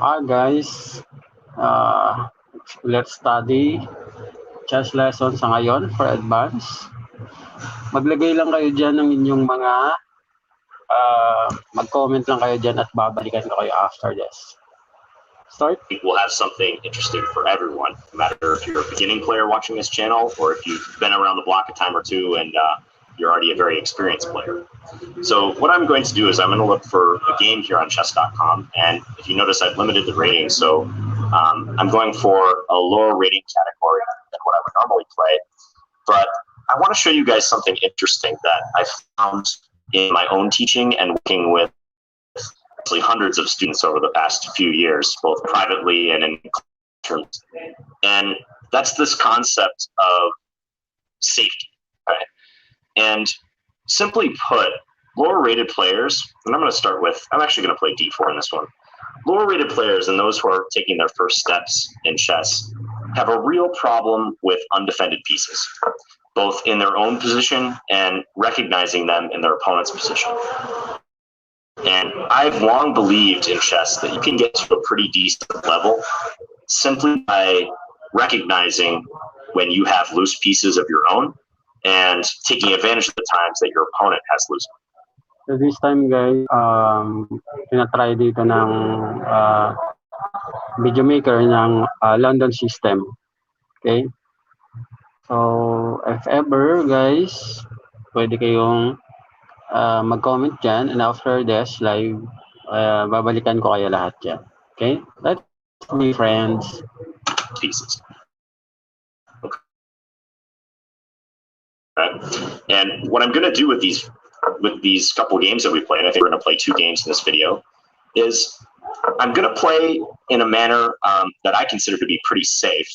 Hi guys, uh, let's study chess lesson sa ngayon for advance. Maglagay lang kayo dyan ng inyong mga, mag-comment lang kayo dyan at babalikan ko kayo after this. Start. We'll have something interesting for everyone, no matter if you're a beginning player watching this channel or if you've been around the block a time or two and you're already a very experienced player. So what I'm going to do is I'm going to look for a game here on chess.com, and if you notice I've limited the rating, so I'm going for a lower rating category than what I would normally play, but I want to show you guys something interesting that I found in my own teaching and working with actually hundreds of students over the past few years, both privately and in classrooms. And that's this concept of safety. Right? And simply put, lower rated players, and I'm actually going to play d4 in this one. Lower rated players and those who are taking their first steps in chess have a real problem with undefended pieces, both in their own position and recognizing them in their opponent's position. And I've long believed in chess that you can get to a pretty decent level simply by recognizing when you have loose pieces of your own and taking advantage of the times that your opponent has loose. So this time guys, tinatry dito ng video maker ng London system. Okay? So if ever guys, pwede kayong mag-comment dyan, and after this live, babalikan ko kayo lahat dyan. Okay? Let's be friends. Pieces. Okay. And what I'm going to do with these couple games that we play, and I think we're going to play 2 games in this video, is I'm going to play in a manner that I consider to be pretty safe.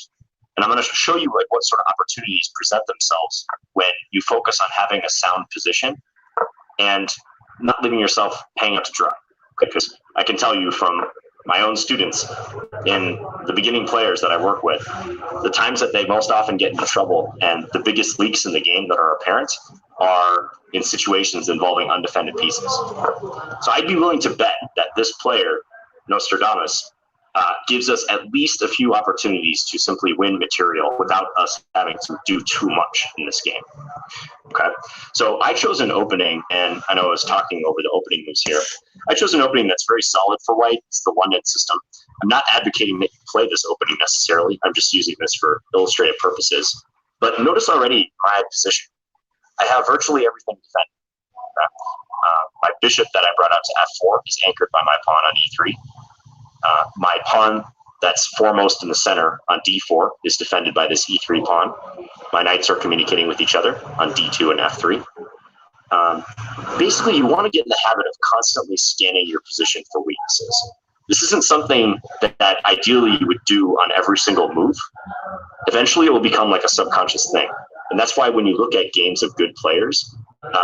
And I'm going to show you like what sort of opportunities present themselves when you focus on having a sound position and not leaving yourself hanging out to dry. Because I can tell you from my own students and the beginning players that I work with, the times that they most often get into trouble and the biggest leaks in the game that are apparent are in situations involving undefended pieces. So I'd be willing to bet that this player, Nostradamus, gives us at least a few opportunities to simply win material without us having to do too much in this game. Okay, so I chose an opening, and I know I was talking over the opening moves here. I chose an opening that's very solid for white. It's the London system. I'm not advocating that you play this opening necessarily. I'm just using this for illustrative purposes. But notice already my position. I have virtually everything defended. Okay? My bishop that I brought out to f4 is anchored by my pawn on e3. My pawn that's foremost in the center on d4 is defended by this e3 pawn. My knights are communicating with each other on d2 and f3. Basically, you want to get in the habit of constantly scanning your position for weaknesses. This isn't something that ideally you would do on every single move. Eventually, it will become like a subconscious thing. And that's why when you look at games of good players,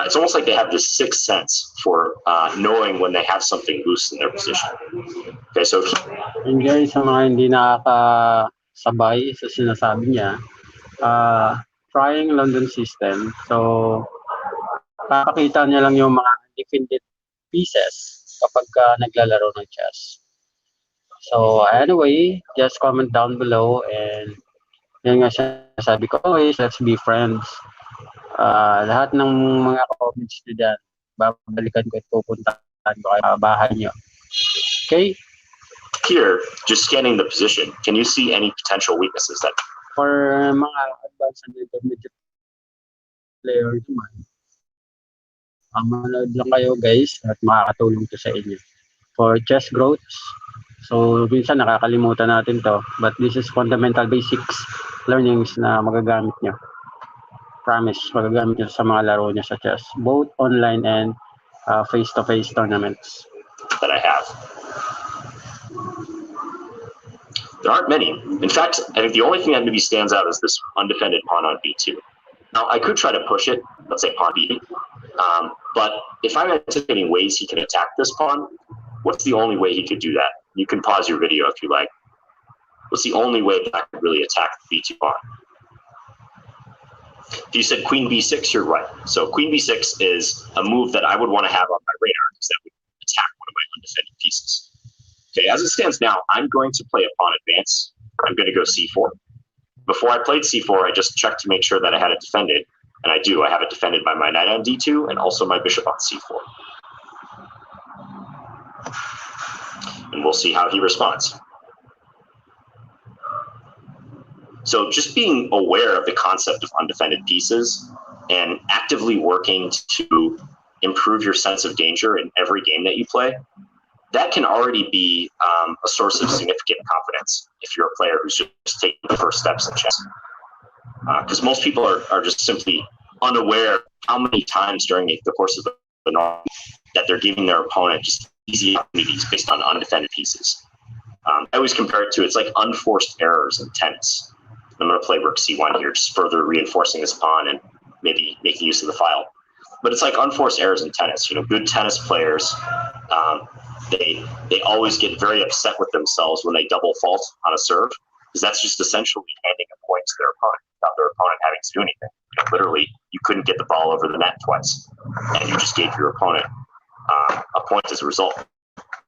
it's almost like they have this sixth sense for knowing when they have something loose in their position. Okay, so And guys, sa mga hindi nakakasabay sa sinasabi niya, trying London system. So, papakita niya lang yung mga defended pieces kapag naglalaro ng chess. So, anyway, just comment down below, and yan nga sabi ko, always, let's be friends. Lahat ng mga comments nyo dyan, babalikan ko at pupuntahan ko kayo bahay nyo. Okay? Here, just scanning the position, can you see any potential weaknesses that for mga advanced and intermediate player naman, manood lang kayo guys at makakatulong to sa inyo for chess growth. So minsan nakakalimutan natin to, but this is fundamental basics learnings na magagamit nyo. Promise, magagamit nyo sa mga laro nyo sa chess, both online and face-to-face tournaments that I have. There aren't many. In fact, I think the only thing that maybe stands out is this undefended pawn on b2. Now, I could try to push it, let's say pawn b8, but if I'm anticipating ways he can attack this pawn, what's the only way he could do that? You can pause your video if you like. What's the only way that I could really attack the b2 pawn? If you said queen b6, you're right. So queen b6 is a move that I would want to have on my radar because that would attack one of my undefended pieces. Okay, as it stands now, I'm going to play a pawn advance. I'm going to go c4. Before I played c4, I just checked to make sure that I had it defended. And I do. I have it defended by my knight on d2 and also my bishop on c4. And we'll see how he responds. So just being aware of the concept of undefended pieces and actively working to improve your sense of danger in every game that you play, that can already be a source of significant confidence if you're a player who's just taking the first steps in chess. Because most people are just simply unaware how many times during the course of the norm that they're giving their opponent just easy opportunities based on undefended pieces. I always compare it to, it's like unforced errors in tennis. I'm going to play rook c1 here, just further reinforcing this pawn and maybe making use of the file. But it's like unforced errors in tennis. You know, good tennis players, they always get very upset with themselves when they double fault on a serve, because that's just essentially handing a point to their opponent without their opponent having to do anything. You know, literally, you couldn't get the ball over the net twice, and you just gave your opponent a point as a result.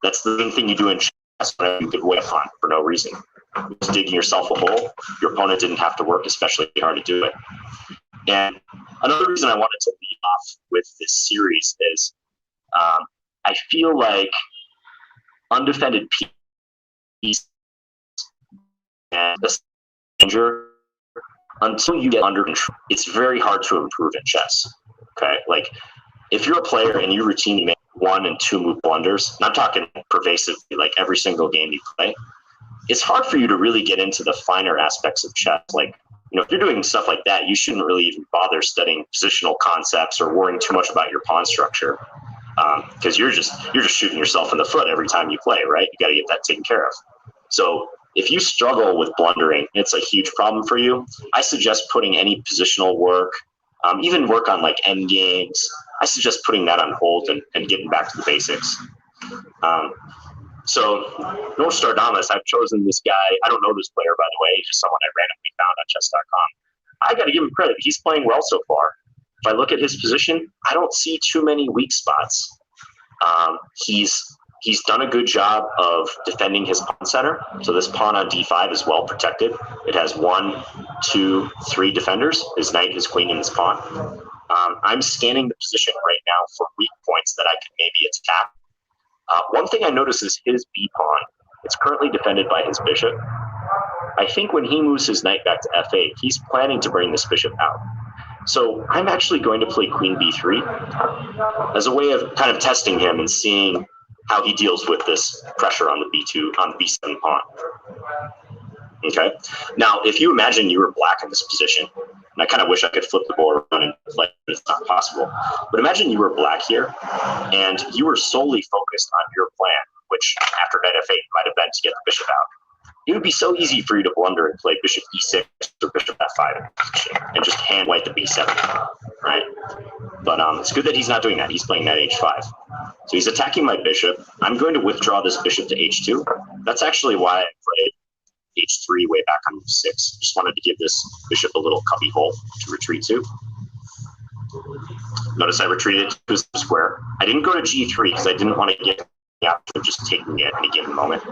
That's the main thing you do in chess when you give away a pawn for no reason. Just digging yourself a hole. Your opponent didn't have to work especially hard to do it. And another reason I wanted to lead off with this series is I feel like undefended pieces and the danger, until you get under control, it's very hard to improve in chess. Okay, like if you're a player and you routinely make 1 and 2 move blunders, and I'm talking pervasively, like every single game you play, it's hard for you to really get into the finer aspects of chess. Like, you know, if you're doing stuff like that, you shouldn't really even bother studying positional concepts or worrying too much about your pawn structure, because you're just shooting yourself in the foot every time you play, right? You got to get that taken care of. So if you struggle with blundering, it's a huge problem for you. I suggest putting any positional work, even work on like end games. I suggest putting that on hold and getting back to the basics. So North Star Damas, I've chosen this guy. I don't know this player, by the way. He's just someone I randomly found on chess.com. I got to give him credit. He's playing well so far. If I look at his position, I don't see too many weak spots. He's done a good job of defending his pawn center. So this pawn on d5 is well protected. It has 1, 2, 3 defenders, his knight, his queen, and his pawn. I'm scanning the position right now for weak points that I could maybe attack. One thing I notice is his b pawn. It's currently defended by his bishop. I think when he moves his knight back to f8, he's planning to bring this bishop out. So I'm actually going to play queen b3 as a way of kind of testing him and seeing how he deals with this pressure on the b2, on the b7 pawn. Okay. Now, if you imagine you were black in this position, and I kind of wish I could flip the board around and play, but it's not possible. But imagine you were black here, and you were solely focused on your plan, which after knight f8 might have been to get the bishop out. It would be so easy for you to blunder and play bishop e6 or bishop f5 and just hand white the b7, right? But it's good that he's not doing that. He's playing knight h5. So he's attacking my bishop. I'm going to withdraw this bishop to h2. That's actually why I played h3 way back on move 6. Just wanted to give this bishop a little cubby hole to retreat to. Notice I retreated to the square. I didn't go to g3 because I didn't want to get the option of just taking it at any given moment.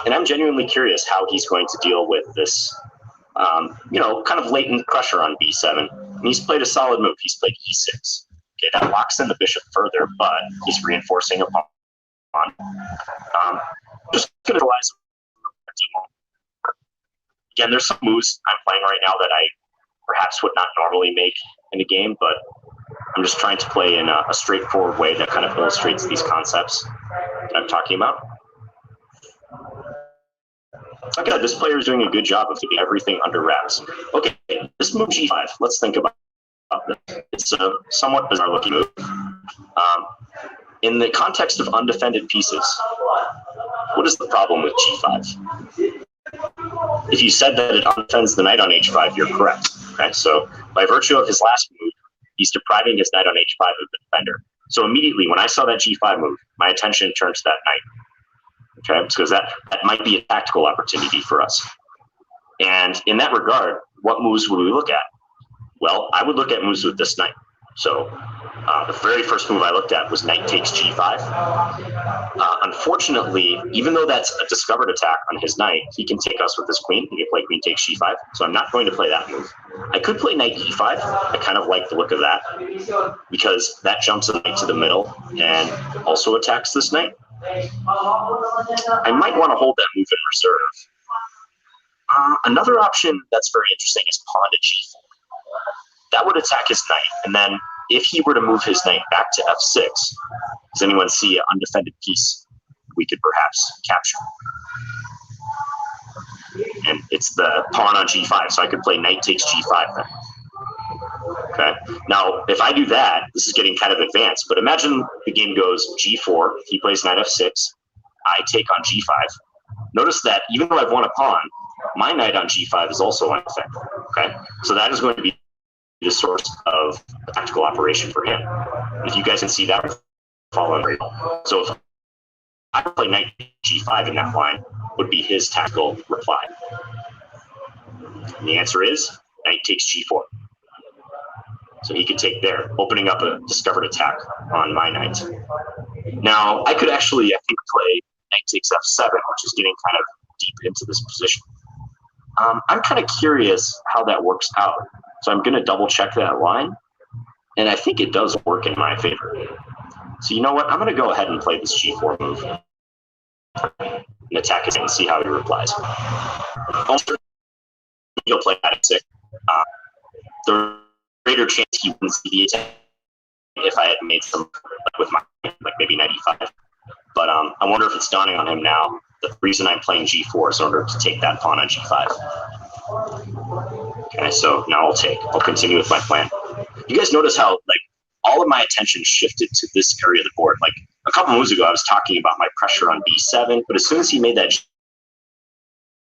And I'm genuinely curious how he's going to deal with this, kind of latent pressure on b7. And he's played a solid move. He's played e6. Okay, that locks in the bishop further, but he's reinforcing a pawn. Just going to realize again, there's some moves I'm playing right now that I perhaps would not normally make in a game, but I'm just trying to play in a straightforward way that kind of illustrates these concepts that I'm talking about. Okay, this player is doing a good job of keeping everything under wraps. Okay, this move g5, let's think about this. It's a somewhat bizarre looking move. In the context of undefended pieces, what is the problem with g5? If you said that it undefends the knight on h5, you're correct. Okay, so by virtue of his last move, he's depriving his knight on h5 of the defender. So immediately when I saw that g5 move, my attention turned to that knight. Okay, because that might be a tactical opportunity for us. And in that regard, what moves would we look at? Well, I would look at moves with this knight. So The very first move I looked at was knight takes g5. Unfortunately, even though that's a discovered attack on his knight, he can take us with his queen. He can play queen takes g5, so I'm not going to play that move. I could play knight e5. I kind of like the look of that because that jumps the knight to the middle and also attacks this knight. I might want to hold that move in reserve. Another option that's very interesting is pawn to g4. That would attack his knight, and then if he were to move his knight back to f6, does anyone see an undefended piece we could perhaps capture? And it's the pawn on g5, so I could play knight takes g5 then. Okay. Now, if I do that, this is getting kind of advanced, but imagine the game goes g4, he plays knight f6, I take on g5. Notice that even though I've won a pawn, my knight on g5 is also undefended. Okay. So that is going to be the source of a tactical operation for him. If you guys can see that, following very well. So if I play knight g5 in that line, would be his tactical reply. And the answer is knight takes g4. So he could take there, opening up a discovered attack on my knight. Now, I could actually, I think, play knight takes f7, which is getting kind of deep into this position. I'm kind of curious how that works out. So I'm going to double check that line. And I think it does work in my favor. So you know what? I'm going to go ahead and play this g4 move and attack his and see how he replies. Also, he'll play knight f6. The greater chance he wouldn't see the attack if I had made some with my like maybe knight e5. But I wonder if it's dawning on him now. The reason I'm playing g4 is in order to take that pawn on g5. Okay, so now I'll continue with my plan. You guys notice how like all of my attention shifted to this area of the board. Like a couple moves ago, I was talking about my pressure on b7, but as soon as he made that,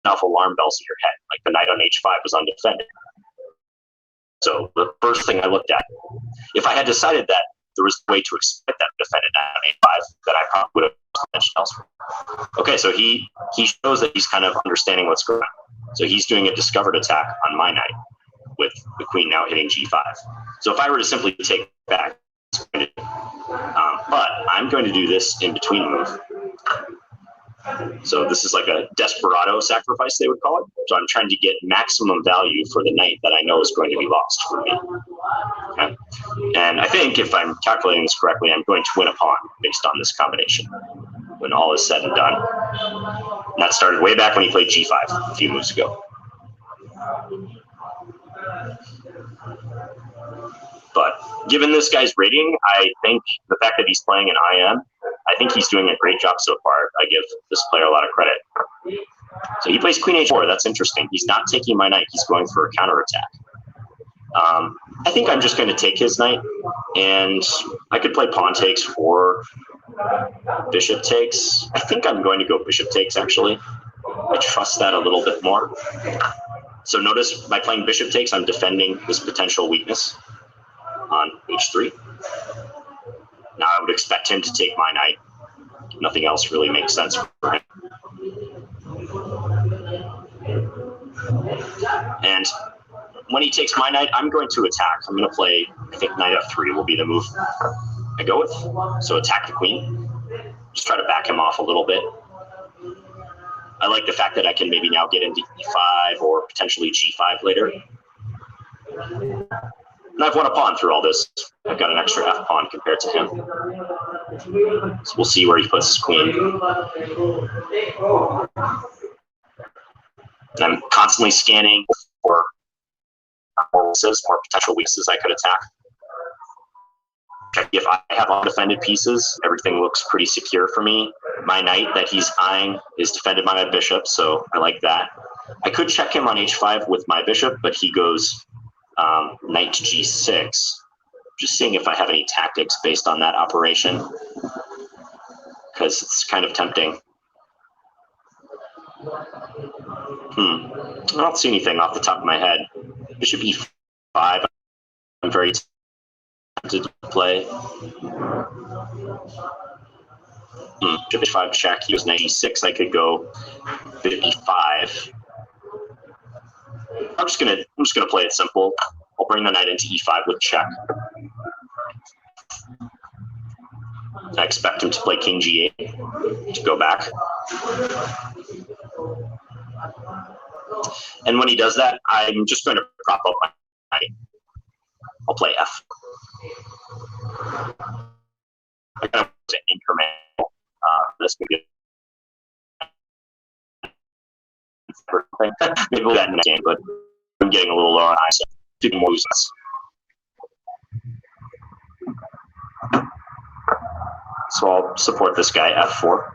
enough alarm bells in your head. Like the knight on h5 was undefended. So the first thing I looked at, if I had decided that there was a way to exploit that defended knight on a5, then I probably would have mentioned elsewhere. Okay, so he shows that he's kind of understanding what's going on. So he's doing a discovered attack on my knight with the queen now hitting g5. So if I were to simply take back, but I'm going to do this in between move. So this is like a desperado sacrifice, they would call it. So I'm trying to get maximum value for the knight that I know is going to be lost for me. Okay? And I think if I'm calculating this correctly, I'm going to win a pawn based on this combination when all is said and done. And that started way back when he played g5 a few moves ago. But given this guy's rating, I think the fact that he's playing an IM, I think he's doing a great job so far. I give this player a lot of credit. So he plays queen h4. That's interesting. He's not taking my knight. He's going for a counterattack. I think I'm just going to take his knight, and I could play pawn takes or bishop takes. I think I'm going to go bishop takes, actually. I trust that a little bit more. So notice by playing bishop takes, I'm defending this potential weakness on h3. Now I would expect him to take my knight. Nothing else really makes sense for him. And when he takes my knight, I'm going to attack. I'm going to play, I think knight f3 will be the move I go with. So attack the queen. Just try to back him off a little bit. I like the fact that I can maybe now get into e5 or potentially g5 later. And I've won a pawn through all this. I've got an extra f pawn compared to him. So we'll see where he puts his queen. And I'm constantly scanning for more potential weaknesses I could attack. If I have undefended pieces, everything looks pretty secure for me. My knight that he's eyeing is defended by my bishop, so I like that. I could check him on h5 with my bishop, but he goes knight to g6. Just seeing if I have any tactics based on that operation, because it's kind of tempting. I don't see anything off the top of my head. Bishop e5, I'm very tempted to play. Bishop e5 check, he goes knight e6, I could go bishop e5. I'm just gonna play it simple. I'll bring the knight into e5 with check. I expect him to play king g8 to go back. And when he does that, I'm just going to prop up my knight. I'll play f. I kind of want to increment this maybe. Maybe we'll get in the game, but I'm getting a little low on eyes, so two more loses. So I'll support this guy, f4.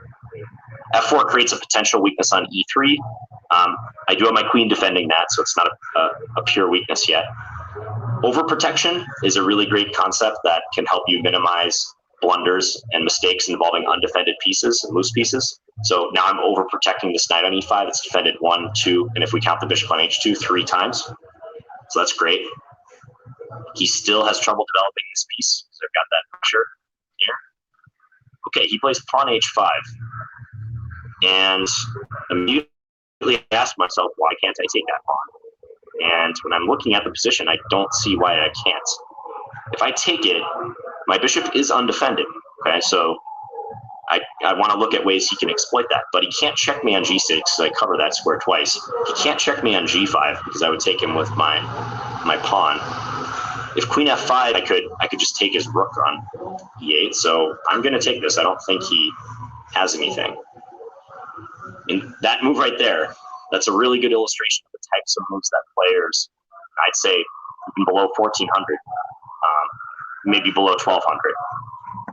f4 creates a potential weakness on e3. I do have my queen defending that, so it's not a pure weakness yet. Overprotection is a really great concept that can help you minimize blunders and mistakes involving undefended pieces and loose pieces. So now I'm overprotecting this knight on e5. It's defended 1, 2, and if we count the bishop on h2, 3 times. So that's great. He still has trouble developing this piece, so I've got that pressure here. Okay, he plays pawn h5. And immediately I ask myself, why can't I take that pawn? And when I'm looking at the position, I don't see why I can't. If I take it, my bishop is undefended. Okay, so I want to look at ways he can exploit that, but he can't check me on g6 because I cover that square twice. He can't check me on g5 because I would take him with my pawn. If queen f5, I could just take his rook on e8. So I'm going to take this. I don't think he has anything. And that move right there, that's a really good illustration of the types of moves that players, I'd say, even below 1400, maybe below 1200,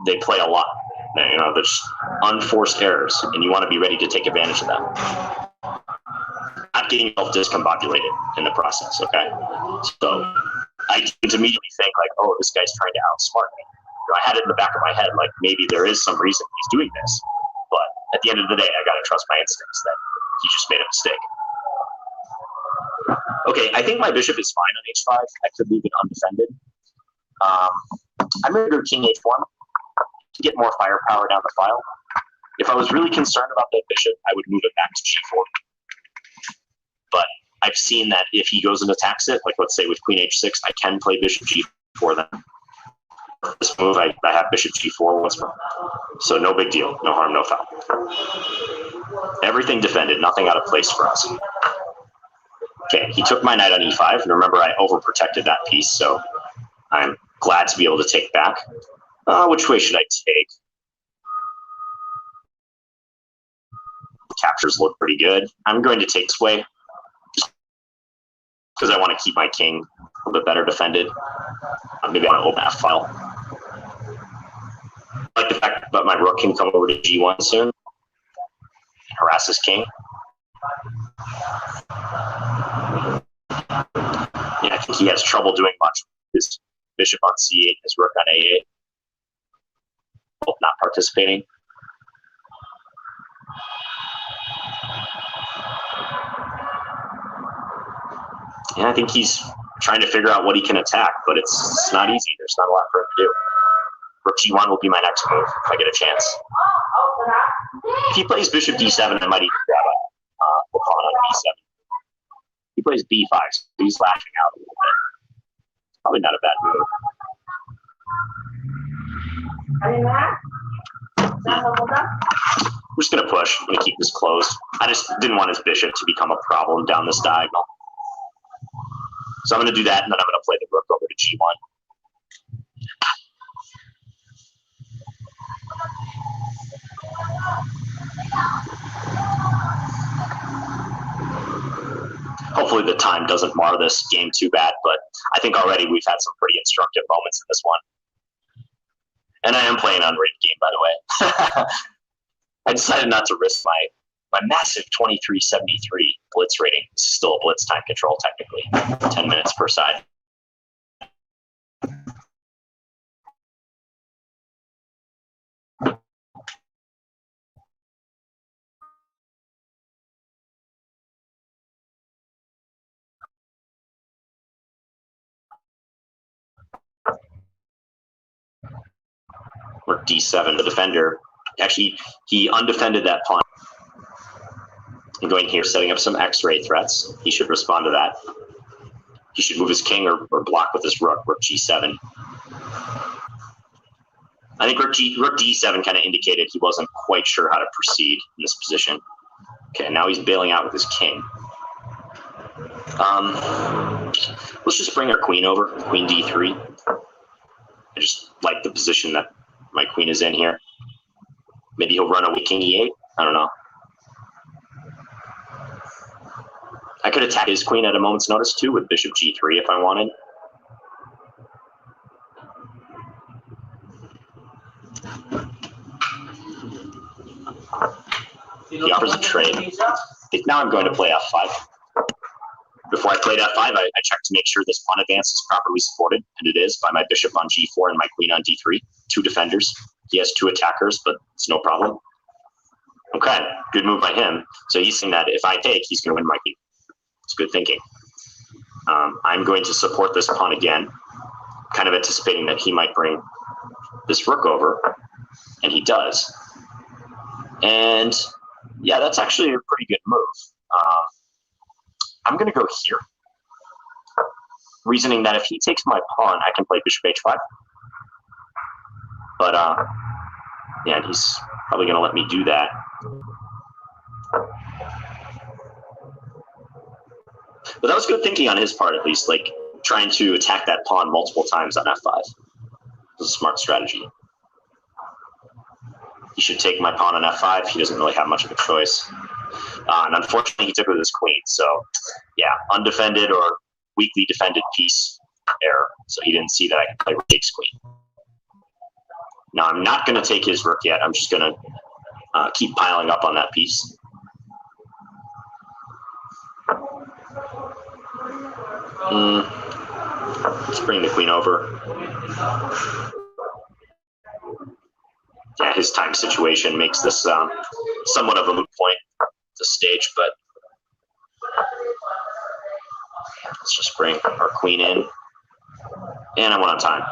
they play a lot. You know, there's unforced errors, and you want to be ready to take advantage of that. Not getting yourself discombobulated in the process, okay? So I didn't immediately think, like, oh, this guy's trying to outsmart me. You know, I had it in the back of my head, like, maybe there is some reason he's doing this. But at the end of the day, I got to trust my instincts that he just made a mistake. Okay, I think my bishop is fine on h5. I could leave it undefended. I'm going to go king h1 to get more firepower down the file. If I was really concerned about that bishop, I would move it back to g4. But I've seen that if he goes and attacks it, like let's say with queen h6, I can play bishop g4 then. This move, I have bishop g4 once more. So no big deal, no harm, no foul. Everything defended, nothing out of place for us. Okay, he took my knight on e5, and remember I overprotected that piece, so I'm glad to be able to take back. Which way should I take? Captures look pretty good. I'm going to take this way, just because I want to keep my king a little bit better defended. Maybe I want to open that file. I like the fact that my rook can come over to g1 soon and harass his king. Yeah, I think he has trouble doing much with his bishop on c8, his rook on a8. Both not participating. And I think he's trying to figure out what he can attack, but it's not easy. There's not a lot for him to do. Rook g1 will be my next move if I get a chance. If he plays bishop d7, I might even grab a pawn on b7. He plays b5, so he's lashing out a little bit. It's probably not a bad move. I'm just going to push. I'm going to keep this closed. I just didn't want his bishop to become a problem down this diagonal. So I'm going to do that, and then I'm going to play the rook over to g1. Hopefully the time doesn't mar this game too bad, but I think already we've had some pretty instructive moments in this one. And I am playing on rated game, by the way. I decided not to risk my massive 2373 blitz rating. This is still a blitz time control, technically. 10 minutes per side. Or d7, the defender. Actually, he undefended that pawn. I'm going here, setting up some x-ray threats. He should respond to that. He should move his king or block with his rook g7. I think rook d7 kind of indicated he wasn't quite sure how to proceed in this position. Okay, now he's bailing out with his king. Let's just bring our queen over, queen d3. I just like the position that my queen is in here. Maybe he'll run away king e8. I don't know. I could attack his queen at a moment's notice too with bishop g3 if I wanted. He offers a trade. I think now I'm going to play f5. Before I played f5, I checked to make sure this pawn advance is properly supported, and it is, by my bishop on g4 and my queen on d3. 2 defenders. He has 2 attackers, but it's no problem. Okay, good move by him. So he's saying that if I take, he's going to win my game. It's good thinking. I'm going to support this pawn again, kind of anticipating that he might bring this rook over, and he does. And yeah, that's actually a pretty good move. I'm going to go here, reasoning that if he takes my pawn, I can play bishop h5. But yeah, he's probably going to let me do that. But that was good thinking on his part, at least, like trying to attack that pawn multiple times on f5. This is a smart strategy. He should take my pawn on f5. He doesn't really have much of a choice. And unfortunately, he took it with his queen. So, yeah, undefended or weakly defended piece error. So he didn't see that I could play rook takes queen. Now, I'm not going to take his rook yet. I'm just going to keep piling up on that piece. Let's bring the queen over. Yeah, his time situation makes this somewhat of a moot point at this stage, but let's just bring our queen in. And I'm on time.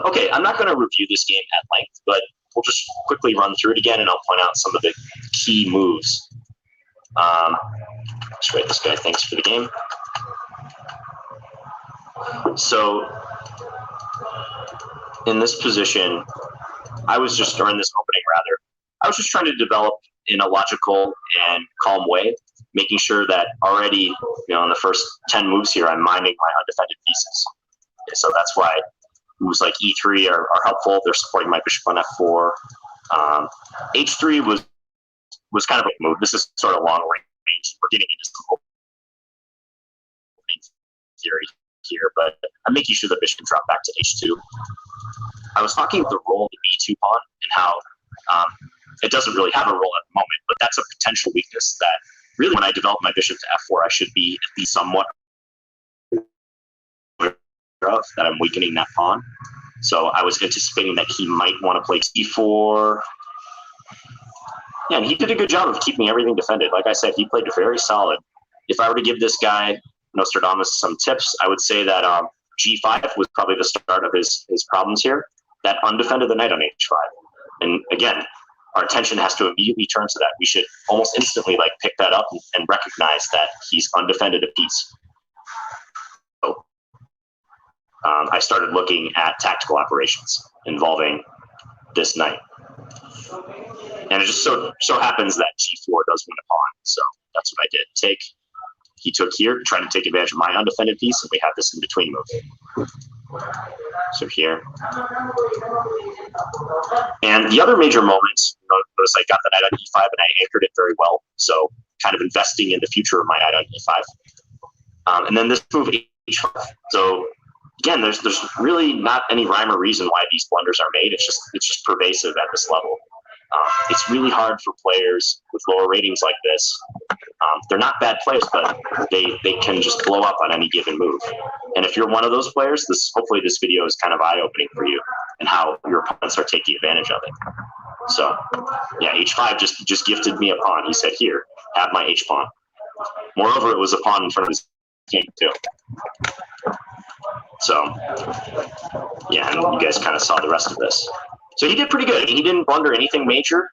Okay, I'm not going to review this game at length, but we'll just quickly run through it again, and I'll point out some of the key moves. Let's write this guy, thanks for the game. So, in this position, I was just, or in this opening rather, I was just trying to develop in a logical and calm way, making sure that already, in the first 10 moves here, I'm minding my undefended pieces. Okay, so that's why moves like e3 are helpful. They're supporting my bishop on f4. h3 was kind of a move. This is sort of long range. We're getting into some opening theory here, but I'm making sure the bishop can drop back to h2. I was talking about the role of the b2 pawn and how it doesn't really have a role at the moment, but that's a potential weakness that really when I develop my bishop to f4, I should be at least somewhat aware of that I'm weakening that pawn. So I was anticipating that he might want to play e4. Yeah, and he did a good job of keeping everything defended. Like I said, he played very solid. If I were to give this guy, Nostradamus, some tips, I would say that g5 was probably the start of his problems here. That undefended the knight on h5. And again, our attention has to immediately turn to that. We should almost instantly pick that up and recognize that he's undefended a piece. So I started looking at tactical operations involving this knight. And it just so happens that g4 does win a pawn. So that's what I did. Take. He took here, trying to take advantage of my undefended piece, and we have this in between move. So here. And the other major moment, notice I got the knight on e5 and I anchored it very well. So kind of investing in the future of my knight on e5. And then this move h5. So again, there's really not any rhyme or reason why these blunders are made. It's just pervasive at this level. It's really hard for players with lower ratings like this. They're not bad players, but they can just blow up on any given move. And if you're one of those players, hopefully this video is kind of eye-opening for you and how your opponents are taking advantage of it. So, yeah, h5 just gifted me a pawn. He said, here, have my h-pawn. Moreover, it was a pawn in front of his king, too. So, yeah, and you guys kind of saw the rest of this. So he did pretty good. He didn't blunder anything major.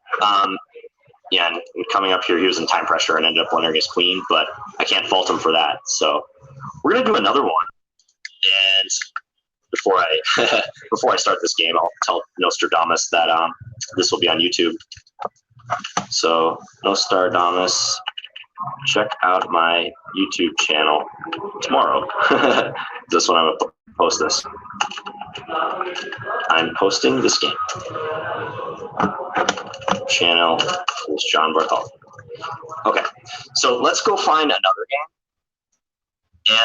Yeah, and coming up here, he was in time pressure and ended up blundering his queen, but I can't fault him for that. So we're going to do another one. And before I before I start this game, I'll tell Nostradamus that this will be on YouTube. So Nostradamus, check out my YouTube channel tomorrow. This one I'm gonna post this. I'm posting this game. Channel is John Bartholomew. Okay, so let's go find another game,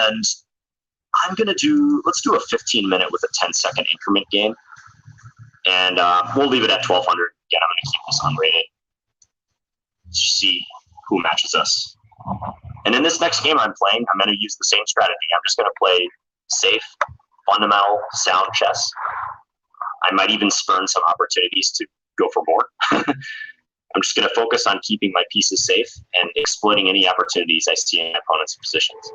and let's do a 15-minute with a 10-second increment game, and we'll leave it at 1200. Again, I'm gonna keep this unrated. Let's see who matches us. And in this next game I'm playing, I'm gonna use the same strategy. I'm just gonna play safe, fundamental, sound chess. I might even spurn some opportunities to go for more. I'm just going to focus on keeping my pieces safe and exploiting any opportunities I see in my opponent's positions.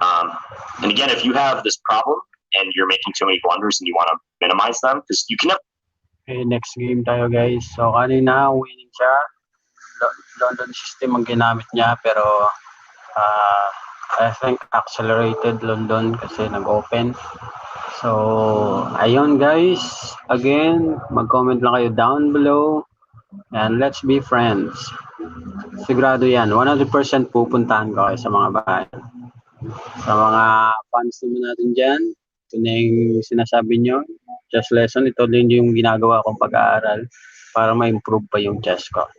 And again, if you have this problem and you're making too many blunders and you want to minimize them, because you can never. Okay, next game tayo guys. So kanina winning siya. London system ang ginamit niya pero I think accelerated London kasi nag-open. So, ayun guys. Again, mag-comment lang kayo down below. And let's be friends. Sigurado yan. 100% pupuntahan ko kayo sa mga bahay. Sa mga fans naman natin dyan, ito na yung sinasabi nyo. Chess lesson, ito din yung ginagawa kong pag-aaral para ma-improve pa yung chess ko.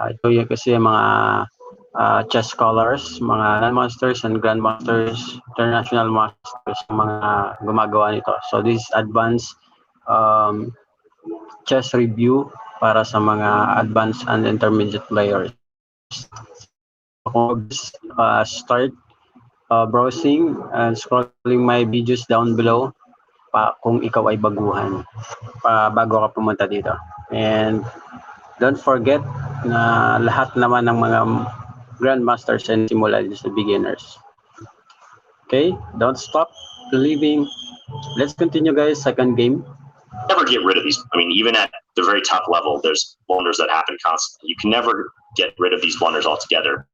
Ito yung kasi mga chess scholars, mga non-masters and grandmasters, international masters, mga gumagawa nito. So this is advanced chess review para sa mga advanced and intermediate players. Start browsing and scrolling my videos down below kung ikaw ay baguhan bago ka pumunta dito. And don't forget na lahat naman ng mga grandmasters and simula sa beginners. Okay, don't stop believing. Let's continue guys, second game. Never get rid of these. I mean, even at the very top level, there's blunders that happen constantly. You can never get rid of these blunders altogether,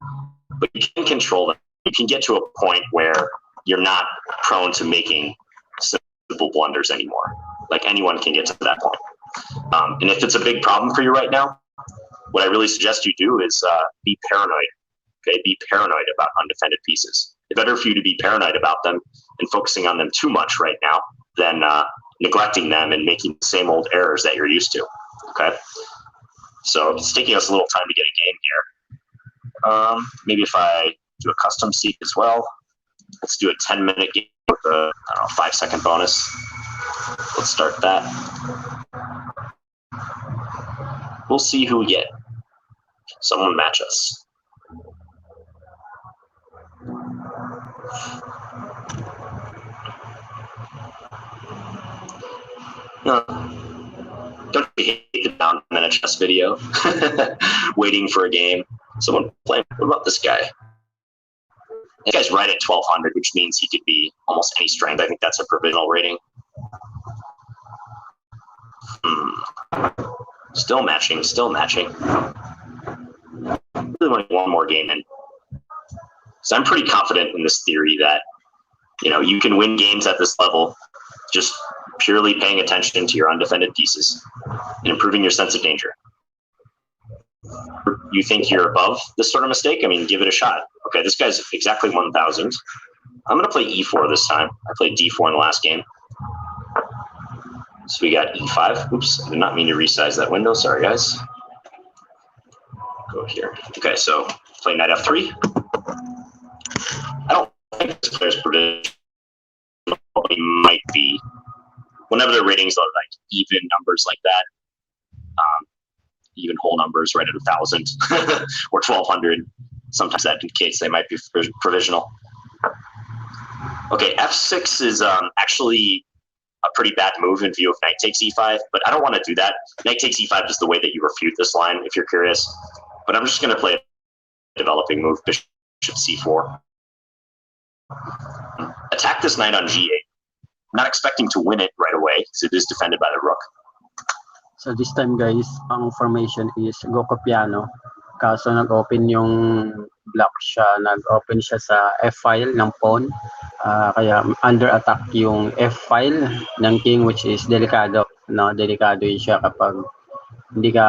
but you can control them. You can get to a point where you're not prone to making simple blunders anymore. Like anyone can get to that point. And if it's a big problem for you right now, what I really suggest you do is be paranoid. Okay, be paranoid about undefended pieces. It's better for you to be paranoid about them and focusing on them too much right now than neglecting them and making the same old errors that you're used to. Okay, so it's taking us a little time to get a game here. Maybe if I do a custom seek as well. Let's do a 10-minute game with a 5-second bonus. Let's start that. We'll see who we get. Someone match us. No. Don't you hate the down-minute chess video? Waiting for a game. Someone playing. What about this guy? This guy's right at 1200, which means he could be almost any strength. I think that's a provisional rating. Still matching, still matching. Really want one more game in. So I'm pretty confident in this theory that, you can win games at this level just purely paying attention to your undefended pieces and improving your sense of danger. You think you're above this sort of mistake? I mean, give it a shot. Okay, this guy's exactly 1000. I'm going to play e4 this time. I played d4 in the last game. So we got e5. Oops, I did not mean to resize that window. Sorry, guys. Go here. Okay, so play knight f3. I don't think this player's provisional. He might be. Whenever their ratings are like even numbers like that, even whole numbers right at 1000 or 1200, sometimes that indicates they might be provisional. Okay, f6 is actually a pretty bad move in view of knight takes e5, but I don't want to do that. Knight takes e5 is the way that you refute this line, if you're curious. But I'm just going to play a developing move, bishop c4. Attack this knight on g8. I'm not expecting to win it right away, because it is defended by the rook. So this time guys, ang formation is Gokko piano. Kaso nag-open yung block siya, nag-open siya sa F-file ng pawn. Kaya under attack yung F-file ng king, which is delikado. No? Delikado yun siya kapag hindi ka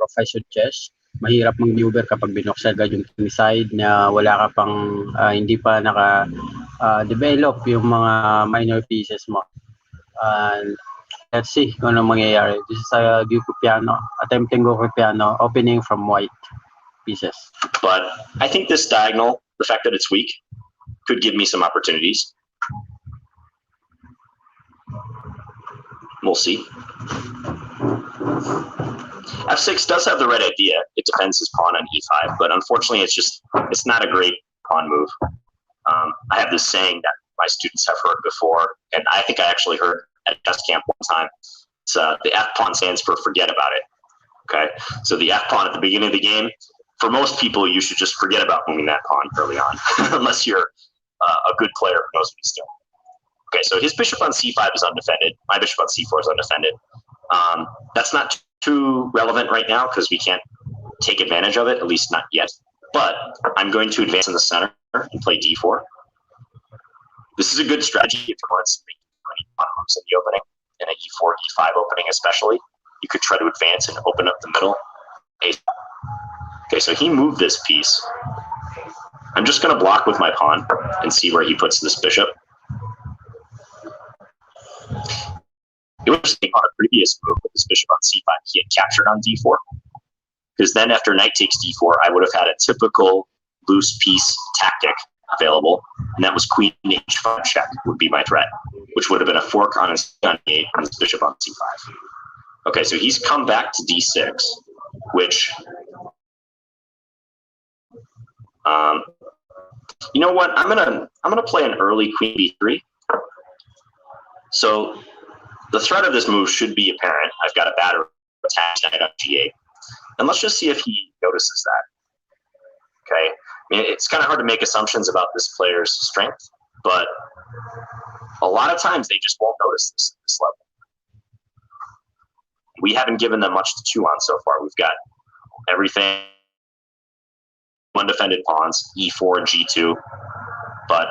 professional chess. Mahirap mag-maneuver kapag binuksan agad yung king side na wala ka pang, hindi pa naka-develop yung mga minor pieces mo. Let's see kung ano mangyayari. This is a Guico Piano, attempting Guico Piano, opening from white pieces. But I think this diagonal, the fact that it's weak, could give me some opportunities. We'll see. F6 does have the right idea. It defends his pawn on E5, but unfortunately, it's not a great pawn move. I have this saying that my students have heard before, and I think I actually heard at chess camp one time. It's, the F pawn stands for forget about it. Okay, so the F pawn at the beginning of the game, for most people, you should just forget about moving that pawn early on, unless you're a good player who knows what he's doing. Okay, so his bishop on C5 is undefended. My bishop on C4 is undefended. That's not too relevant right now because we can't take advantage of it, at least not yet. But I'm going to advance in the center and play D4. This is a good strategy if you want to make many pawn moves in the opening, in an E4, E5 opening especially. You could try to advance and open up the middle. Okay, so he moved this piece. I'm just going to block with my pawn and see where he puts this bishop. It was interesting on a previous move with this bishop on C5, he had captured on D4. Because then after knight takes D4, I would have had a typical loose piece tactic available, and that was queen H5 check would be my threat, which would have been a fork on his E8 and his bishop on C5. Okay, so he's come back to D6, which, you know what? I'm gonna play an early queen B3. So the threat of this move should be apparent. I've got a batter attached knight on G8, and let's just see if he notices that. Okay, I mean, it's kind of hard to make assumptions about this player's strength, but a lot of times they just won't notice this at this level. We haven't given them much to chew on so far. We've got everything, undefended pawns, E4 and G2, but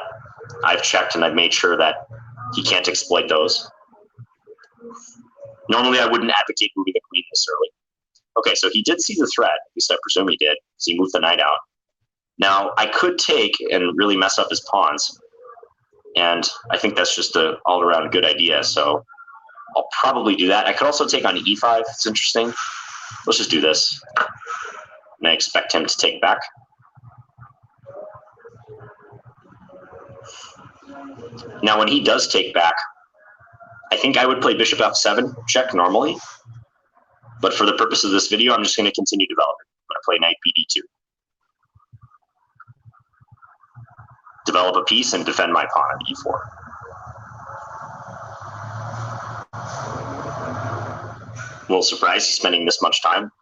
I've checked and I've made sure that he can't exploit those. Normally, I wouldn't advocate moving the queen this early. Okay, so he did see the threat, at least I presume he did, so he moved the knight out. Now, I could take and really mess up his pawns, and I think that's just an all-around good idea, so I'll probably do that. I could also take on E5, it's interesting. Let's just do this. And I expect him to take back. Now, when he does take back, I think I would play bishop F7 check normally, but for the purpose of this video, I'm just going to continue developing. I'm going to play knight BD2. Develop a piece and defend my pawn on E4. A little surprised he's spending this much time.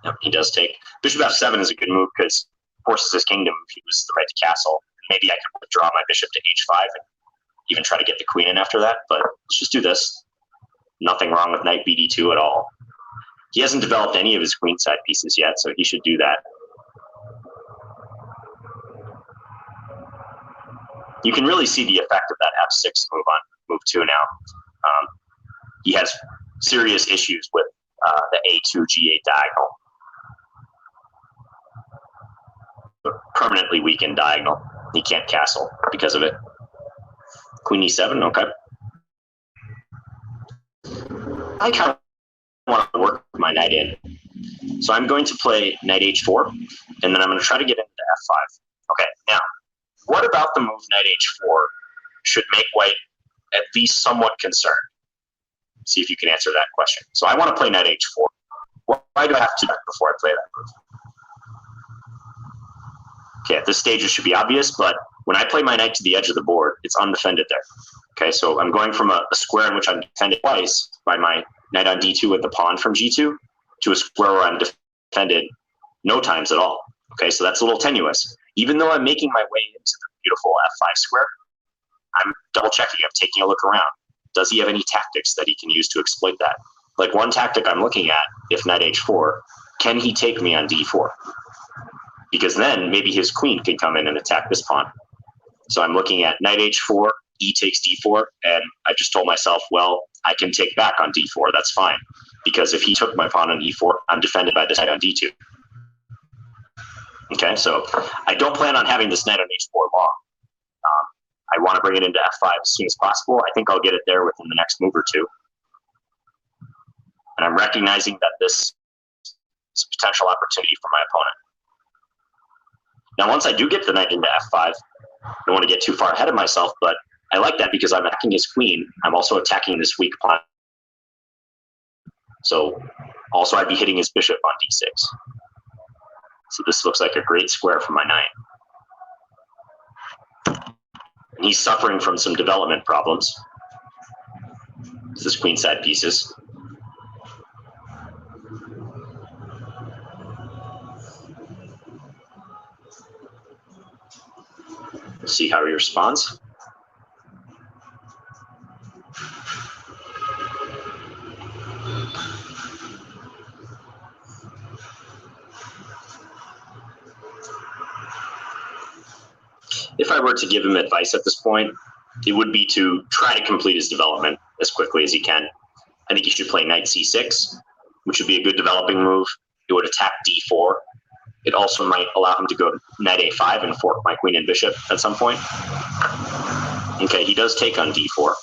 Yep, he does take. Bishop F7 is a good move because it forces his kingdom if he loses the right to castle. Maybe I could withdraw my bishop to H5 and even try to get the queen in after that, but let's just do this. Nothing wrong with knight BD2 at all. He hasn't developed any of his queenside pieces yet, so he should do that. You can really see the effect of that F6 move on move 2 now. He has serious issues with the A2 G8 diagonal. Permanently weakened diagonal. He can't castle because of it. Queen E7, okay. I kind of want to work my knight in. So I'm going to play knight H4, and then I'm going to try to get into F5. Okay, now, what about the move knight H4 should make white at least somewhat concerned? See if you can answer that question. So I want to play knight H4. Why do I have to do that before I play that move? Okay, at this stage it should be obvious, but when I play my knight to the edge of the board, it's undefended there. Okay, so I'm going from a square in which I'm defended twice by my knight on D2 with the pawn from G2 to a square where I'm defended no times at all. Okay, so that's a little tenuous. Even though I'm making my way into the beautiful F5 square, I'm double checking, I'm taking a look around. Does he have any tactics that he can use to exploit that? Like one tactic I'm looking at, if knight H4, can he take me on d4? Because then maybe his queen can come in and attack this pawn. So I'm looking at knight h4, e takes d4, and I just told myself, well, I can take back on d4. That's fine, because if he took my pawn on e4, I'm defended by this knight on d2. Okay, so I don't plan on having this knight on h4 long. I want to bring it into f5 as soon as possible. I think I'll get it there within the next move or two. And I'm recognizing that this is a potential opportunity for my opponent. Now, once I do get the knight into f5, I don't want to get too far ahead of myself, but I like that because I'm attacking his queen. I'm also attacking this weak pawn. So also I'd be hitting his bishop on d6. So this looks like a great square for my knight. And he's suffering from some development problems. This is queenside pieces. We'll see how he responds. If I were to give him advice at this point, it would be to try to complete his development as quickly as he can. I think he should play knight c6, which would be a good developing move. It would attack d4. It also might allow him to go knight a5 and fork my queen and bishop at some point. Okay, he does take on d4.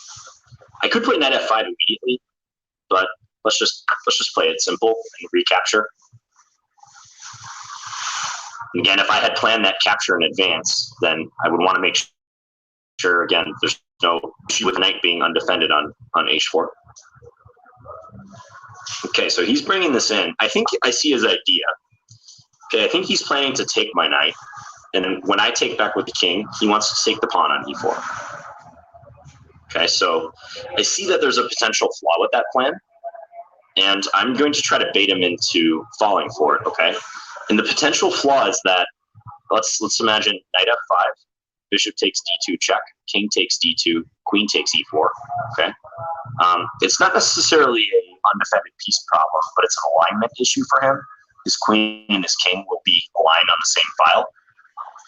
I could play knight f5 immediately, but let's just play it simple and recapture. Again, if I had planned that capture in advance, then I would want to make sure, again, there's no issue with knight being undefended on h4. Okay, so he's bringing this in. I think I see his idea. Okay, I think he's planning to take my knight, and then when I take back with the king, he wants to take the pawn on e4. Okay, so I see that there's a potential flaw with that plan, and I'm going to try to bait him into falling for it, okay? And the potential flaw is that, let's imagine knight f5, bishop takes d2 check, king takes d2, queen takes e4, okay? It's not necessarily an undefended piece problem, but it's an alignment issue for him. His queen and his king will be aligned on the same file.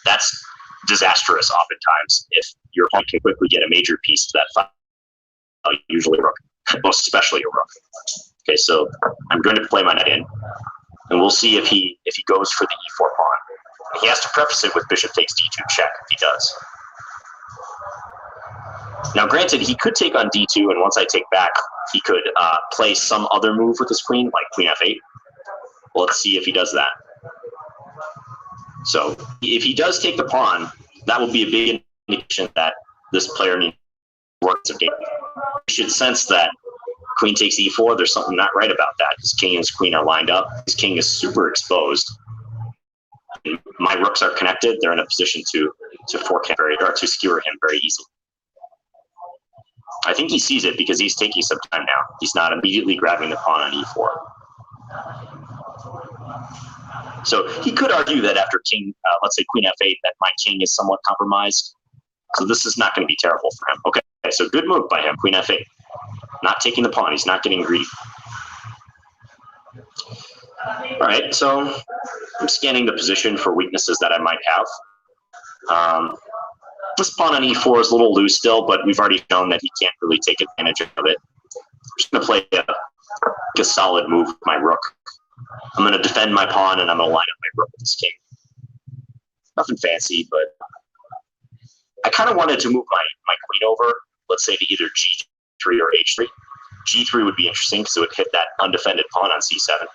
That's disastrous oftentimes if your opponent can quickly get a major piece to that file, usually a rook, most especially a rook. Okay, so I'm going to play my knight in, and we'll see if he goes for the e4 pawn. He has to preface it with bishop takes d2 check if he does. Now, granted, he could take on d2, and once I take back, he could play some other move with his queen, like queen f8. Well, let's see if he does that. So if he does take the pawn, that will be a big indication that this player needs to work some game. You should sense that queen takes e4, there's something not right about that. His king and his queen are lined up. His king is super exposed. My rooks are connected. They're in a position to fork him or to skewer him very easily. I think he sees it because he's taking some time now. He's not immediately grabbing the pawn on e4. So he could argue that after king, let's say queen f8, that my king is somewhat compromised. So this is not going to be terrible for him. Okay, so good move by him, queen f8. Not taking the pawn, he's not getting greedy. All right, so I'm scanning the position for weaknesses that I might have. This pawn on e4 is a little loose still, but we've already shown that he can't really take advantage of it. I'm just going to play a solid move with my rook. I'm going to defend my pawn, and I'm going to line up my rook with this king. Nothing fancy, but I kind of wanted to move my queen over, let's say to either g3 or h3. g3 would be interesting because it would hit that undefended pawn on c7.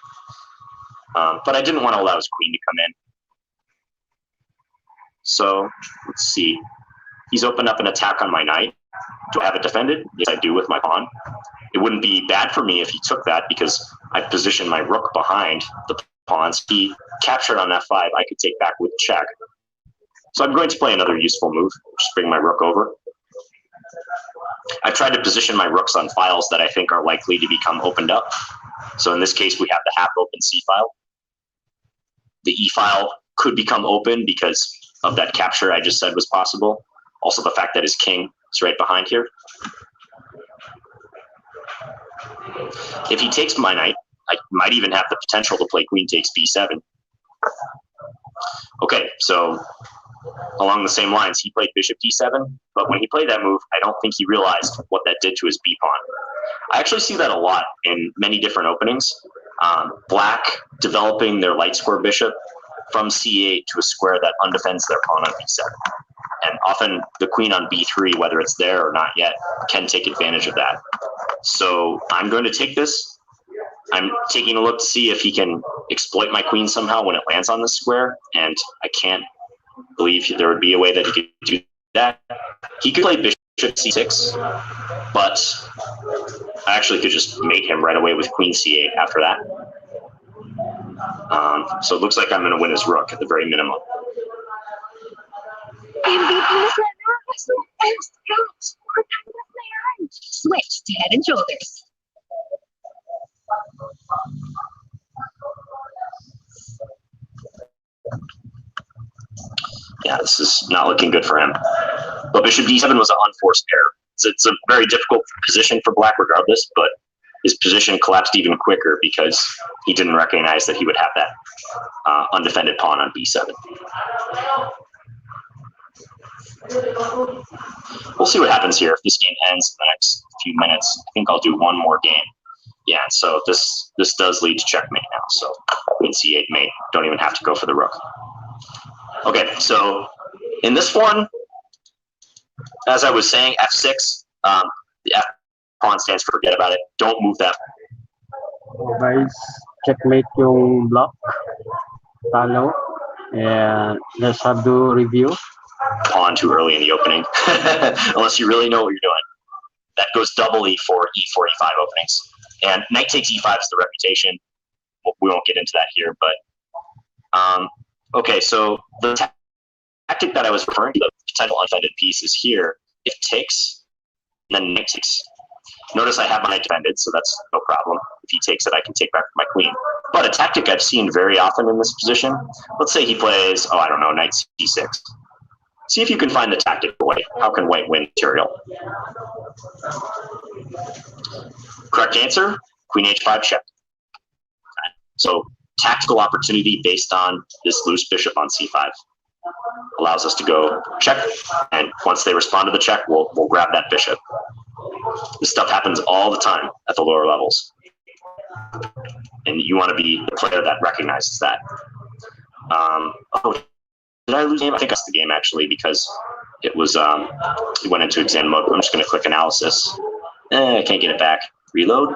But I didn't want to allow his queen to come in. So let's see. He's opened up an attack on my knight. Do I have it defended? Yes, I do with my pawn. It wouldn't be bad for me if he took that because I positioned my rook behind the pawns. He captured on f5. I could take back with check. So I'm going to play another useful move. Just bring my rook over. I've tried to position my rooks on files that I think are likely to become opened up. So in this case, we have the half-open c file. The e file could become open because of that capture I just said was possible. Also the fact that his king is right behind here. If he takes my knight, I might even have the potential to play queen takes b7. Okay, so along the same lines, he played bishop d7, but when he played that move, I don't think he realized what that did to his b pawn. I actually see that a lot in many different openings. Black developing their light square bishop from c8 to a square that undefends their pawn on b7. And often the queen on b3, whether it's there or not yet, can take advantage of that. So I'm going to take this. I'm taking a look to see if he can exploit my queen somehow when it lands on this square, and I can't believe there would be a way that he could do that. He could play bishop c6, but I actually could just mate him right away with queen c8 after that. So it looks like I'm going to win his rook at the very minimum. Switch to Head and Shoulders. Yeah, this is not looking good for him. But bishop d7 was an unforced error. It's a very difficult position for black regardless, but his position collapsed even quicker because he didn't recognize that he would have that undefended pawn on b7. We'll see what happens here if this game ends in the next few minutes. I think I'll do one more game. Yeah, so this does lead to checkmate now. So queen c8 mate. Don't even have to go for the rook. Okay, so in this one, as I was saying, f6, the f pawn stands for forget about it. Don't move that. So guys, checkmate yung block. Talo. And let's have to review. Pawn too early in the opening, unless you really know what you're doing. That goes double e4, e4, e5 openings. And knight takes e5 is the reputation. We won't get into that here, but okay, so the tactic that I was referring to, the potential undefended piece, is here. If takes, then knight takes. Notice I have my knight defended, so that's no problem. If he takes it, I can take back my queen. But a tactic I've seen very often in this position, let's say he plays, oh, I don't know, knight c6. See if you can find the tactic for white. How can white win material? Correct answer, queen h5 check. So tactical opportunity based on this loose bishop on c5 allows us to go check, and once they respond to the check, we'll grab that bishop. This stuff happens all the time at the lower levels, and you want to be the player that recognizes that. Oh, did I lose the game? I think that's the game actually, because it was it went into exam mode. I'm just going to click analysis. I can't get it back. Reload.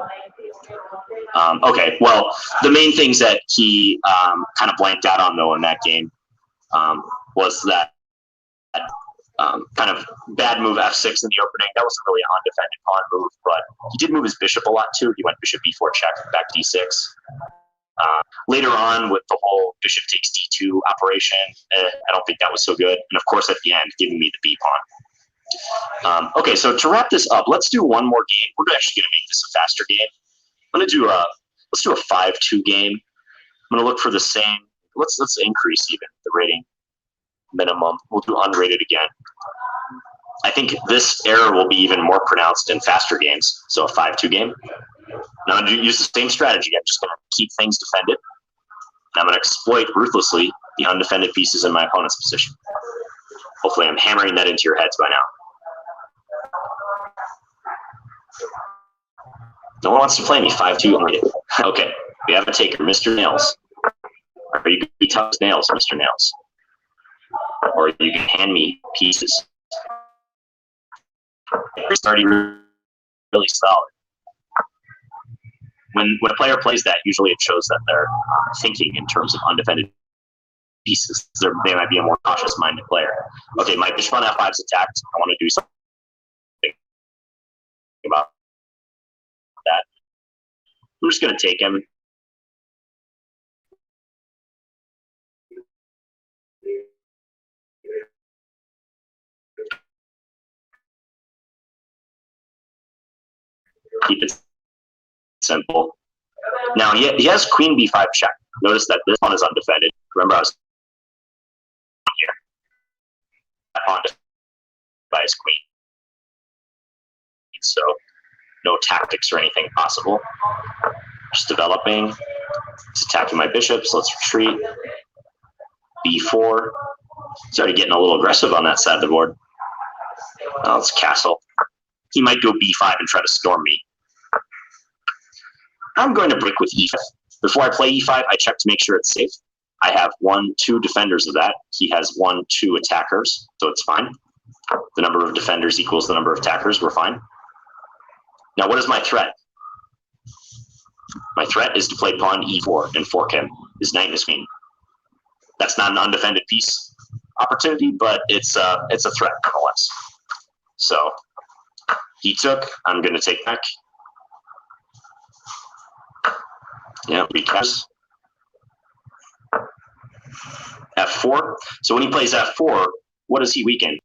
Okay, well, the main things that he kind of blanked out on though in that game was that kind of bad move f6 in the opening. That wasn't really an undefended pawn move, but he did move his bishop a lot too. He went bishop b4 check, back d6. Later on with the whole bishop takes d2 operation, I don't think that was so good. And of course at the end, giving me the b pawn. Okay, so to wrap this up, let's do one more game. We're actually going to make this a faster game. I'm going to do let's do a 5-2 game. I'm going to look for the same. Let's increase even the rating minimum. We'll do unrated again. I think this error will be even more pronounced in faster games. So a 5-2 game. Now I'm going to use the same strategy. I'm just going to keep things defended. And I'm going to exploit ruthlessly the undefended pieces in my opponent's position. Hopefully I'm hammering that into your heads by now. No one wants to play me 5-2 unrated. Okay, we have a taker, Mr. Nails. Or you can be tough as nails, Mr. Nails. Or you can hand me pieces. It's already really solid. When a player plays that, usually it shows that they're thinking in terms of undefended pieces. They might be a more cautious-minded player. Okay, my bishop on f5 is attacked. I want to do something about that. I'm just going to take him. Keep it simple. Now he has queen b5 check. Notice that this pawn is undefended. Remember I was here. That pawn by his queen. So no tactics or anything possible. Just developing. He's attacking my bishops. Let's retreat. b4. He's already getting a little aggressive on that side of the board. Oh, it's castle. He might go b5 and try to storm me. I'm going to brick with e5. Before I play e5, I check to make sure it's safe. I have 1-2 defenders of that. He has 1-2 attackers, so it's fine. The number of defenders equals the number of attackers. We're fine. Now, what is my threat? My threat is to play pawn e4 and fork him, his knight and his queen. That's not an undefended piece opportunity, but it's a threat nonetheless. So he took. I'm going to take back. Yeah, because f4. So when he plays f4, what does he weaken?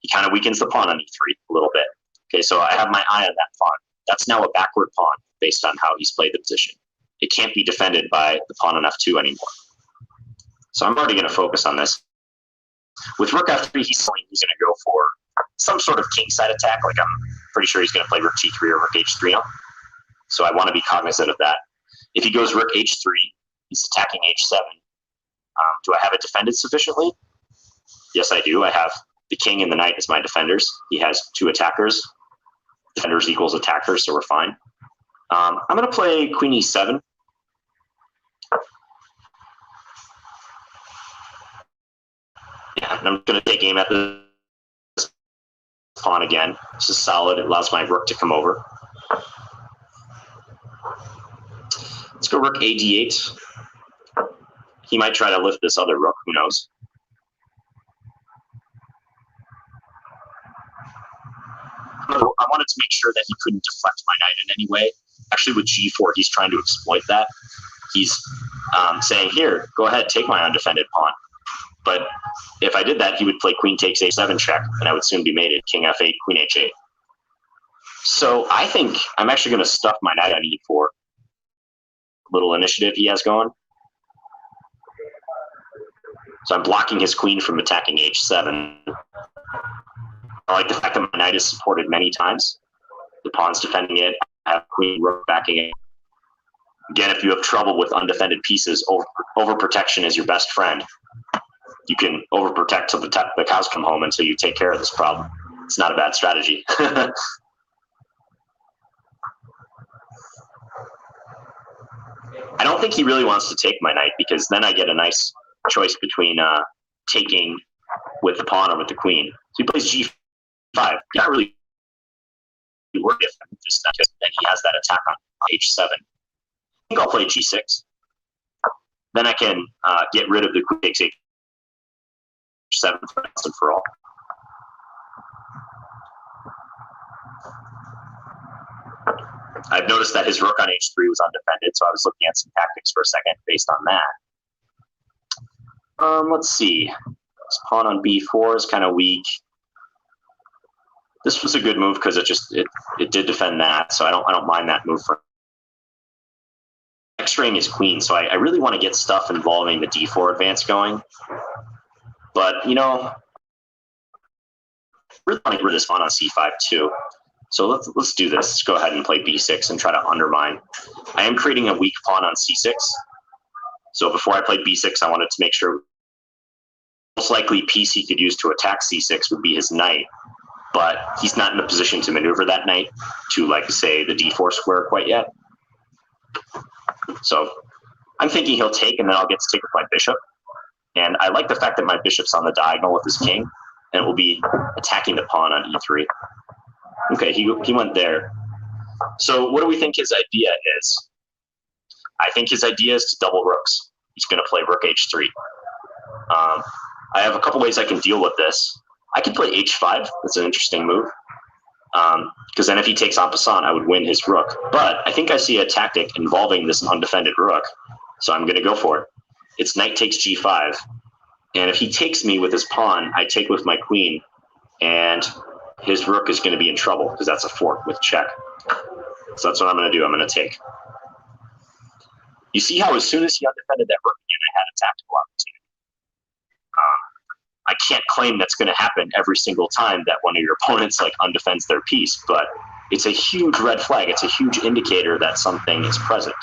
He kind of weakens the pawn on e3 a little bit. Okay, so I have my eye on that pawn. That's now a backward pawn based on how he's played the position. It can't be defended by the pawn on f2 anymore. So I'm already going to focus on this. With rook f3, he's going to go for some sort of kingside attack. Like, I'm pretty sure he's going to play rook g3 or rook h3 now. So I want to be cognizant of that. If he goes rook h3, he's attacking h7. Do I have it defended sufficiently? Yes, I do. I have the king and the knight as my defenders. He has 2 attackers. Defenders equals attackers, so we're fine. I'm going to play queen e7. Yeah, and I'm going to take aim at this pawn again. This is solid. It allows my rook to come over. Let's go rook a d8. He might try to lift this other rook. Who knows? I wanted to make sure that he couldn't deflect my knight in any way. Actually, with g4, he's trying to exploit that. He's saying, here, go ahead, take my undefended pawn. But if I did that, he would play queen takes a7 check, and I would soon be mated, king f8, queen h8. So I think I'm actually going to stuff my knight on e4. Little initiative he has going. So I'm blocking his queen from attacking h7. I like the fact that my knight is supported many times. The pawn's defending it. I have queen, rook backing it. Again, if you have trouble with undefended pieces, overprotection is your best friend. You can overprotect till the cows come home until you take care of this problem. It's not a bad strategy. I don't think he really wants to take my knight, because then I get a nice choice between taking with the pawn or with the queen. So he plays g5. Not really worried if just then he has that attack on h7. I think I'll play g6. Then I can get rid of the queen takes h7 once and for all. I've noticed that his rook on h3 was undefended, so I was looking at some tactics for a second based on that. Let's see. This pawn on b4 is kind of weak. This was a good move because it did defend that, so I don't mind that move for extremely his queen. So I really want to get stuff involving the d4 advance going, but you know, I really want to get rid of this pawn on c5 too. So let's do this. Let's go ahead and play b6 and try to undermine. I am creating a weak pawn on c6. So before I play b6, I wanted to make sure most likely piece he could use to attack c6 would be his knight. But he's not in a position to maneuver that knight to, like, say, the d4 square quite yet. So I'm thinking he'll take, and then I'll get to take with my bishop. And I like the fact that my bishop's on the diagonal with his king, and it will be attacking the pawn on e3. Okay, he went there. So what do we think his idea is? I think his idea is to double rooks. He's going to play rook h3. I have a couple ways I can deal with this. I could play h5. That's an interesting move. Because then if he takes en passant, I would win his rook. But I think I see a tactic involving this undefended rook, so I'm going to go for it. It's knight takes g5. And if he takes me with his pawn, I take with my queen, and his rook is going to be in trouble because that's a fork with check. So that's what I'm going to do. I'm going to take. You see how as soon as he undefended that rook again, I had a tactical opportunity. I can't claim that's going to happen every single time that one of your opponents like undefends their piece, but it's a huge red flag. It's a huge indicator that something is present.